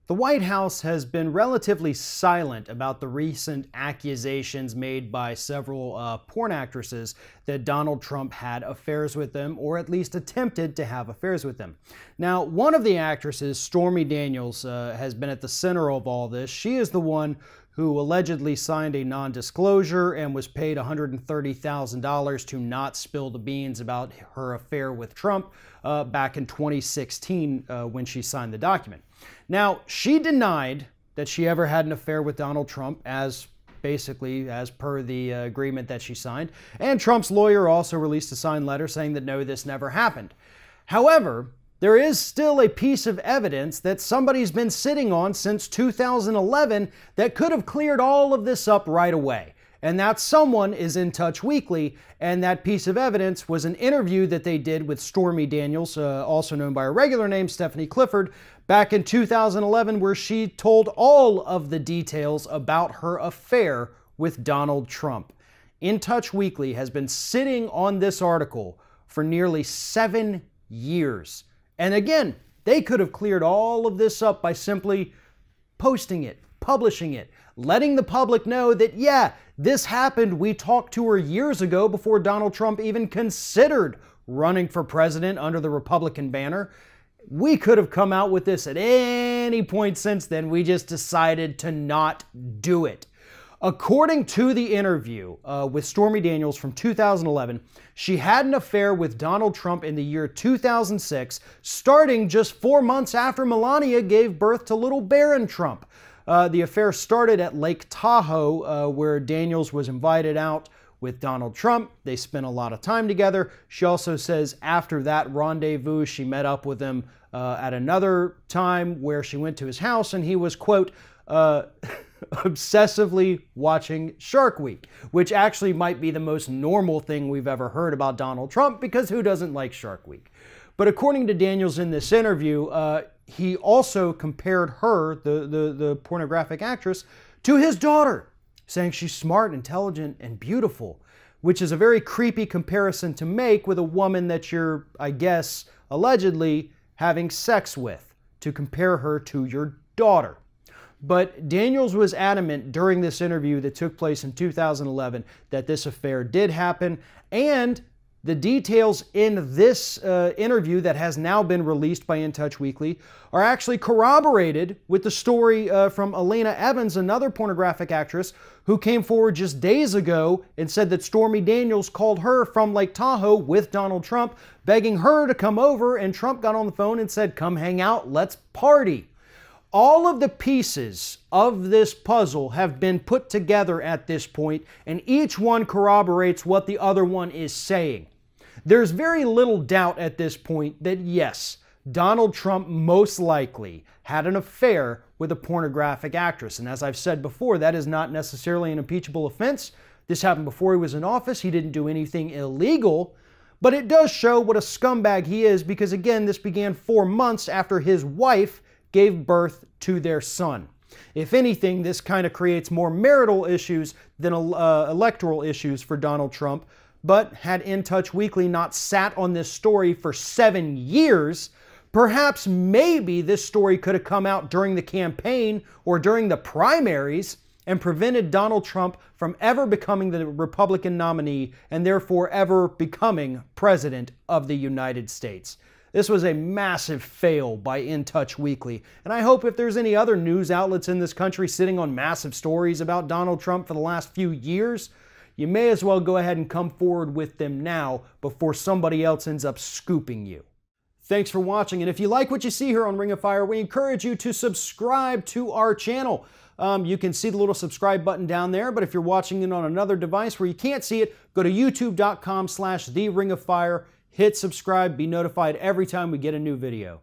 The White House has been relatively silent about the recent accusations made by several porn actresses that Donald Trump had affairs with them, or at least attempted to have affairs with them. Now, one of the actresses, Stormy Daniels, has been at the center of all this. She is the one who allegedly signed a non-disclosure and was paid $130,000 to not spill the beans about her affair with Trump back in 2016 when she signed the document. Now, she denied that she ever had an affair with Donald Trump, as per the agreement that she signed, and Trump's lawyer also released a signed letter saying that no, this never happened. However, there is still a piece of evidence that somebody's been sitting on since 2011 that could have cleared all of this up right away. And that someone is In Touch Weekly, and that piece of evidence was an interview that they did with Stormy Daniels, also known by her regular name, Stephanie Clifford, back in 2011, where she told all of the details about her affair with Donald Trump. In Touch Weekly has been sitting on this article for nearly 7 years. And again, they could have cleared all of this up by simply posting it, publishing it, letting the public know that, yeah, this happened. We talked to her years ago before Donald Trump even considered running for president under the Republican banner. We could have come out with this at any point since then. We just decided to not do it. According to the interview with Stormy Daniels from 2011, she had an affair with Donald Trump in the year 2006, starting just 4 months after Melania gave birth to little Barron Trump. The affair started at Lake Tahoe, where Daniels was invited out with Donald Trump. They spent a lot of time together. She also says after that rendezvous, she met up with him at another time where she went to his house, and he was, quote, obsessively watching Shark Week, which actually might be the most normal thing we've ever heard about Donald Trump, because who doesn't like Shark Week? But according to Daniels in this interview, he also compared her, the pornographic actress, to his daughter, saying she's smart, intelligent, and beautiful, which is a very creepy comparison to make with a woman that you're, I guess, allegedly having sex with, to compare her to your daughter. But Daniels was adamant during this interview that took place in 2011 that this affair did happen, and the details in this interview that has now been released by In Touch Weekly are actually corroborated with the story from Elena Evans, another pornographic actress, who came forward just days ago and said that Stormy Daniels called her from Lake Tahoe with Donald Trump, begging her to come over, and Trump got on the phone and said, "Come hang out, let's party." All of the pieces of this puzzle have been put together at this point, and each one corroborates what the other one is saying. There's very little doubt at this point that yes, Donald Trump most likely had an affair with a pornographic actress. And as I've said before, that is not necessarily an impeachable offense. This happened before he was in office. He didn't do anything illegal, but it does show what a scumbag he is, because again, this began 4 months after his wife gave birth to their son. If anything, this kind of creates more marital issues than electoral issues for Donald Trump. But had In Touch Weekly not sat on this story for 7 years, perhaps maybe this story could have come out during the campaign or during the primaries and prevented Donald Trump from ever becoming the Republican nominee and therefore ever becoming president of the United States. This was a massive fail by In Touch Weekly, and I hope if there's any other news outlets in this country sitting on massive stories about Donald Trump for the last few years, you may as well go ahead and come forward with them now before somebody else ends up scooping you. Thanks for watching, and if you like what you see here on Ring of Fire, we encourage you to subscribe to our channel. You can see the little subscribe button down there, but if you're watching it on another device where you can't see it, go to youtube.com/TheRingOfFire. Hit subscribe, be notified every time we get a new video.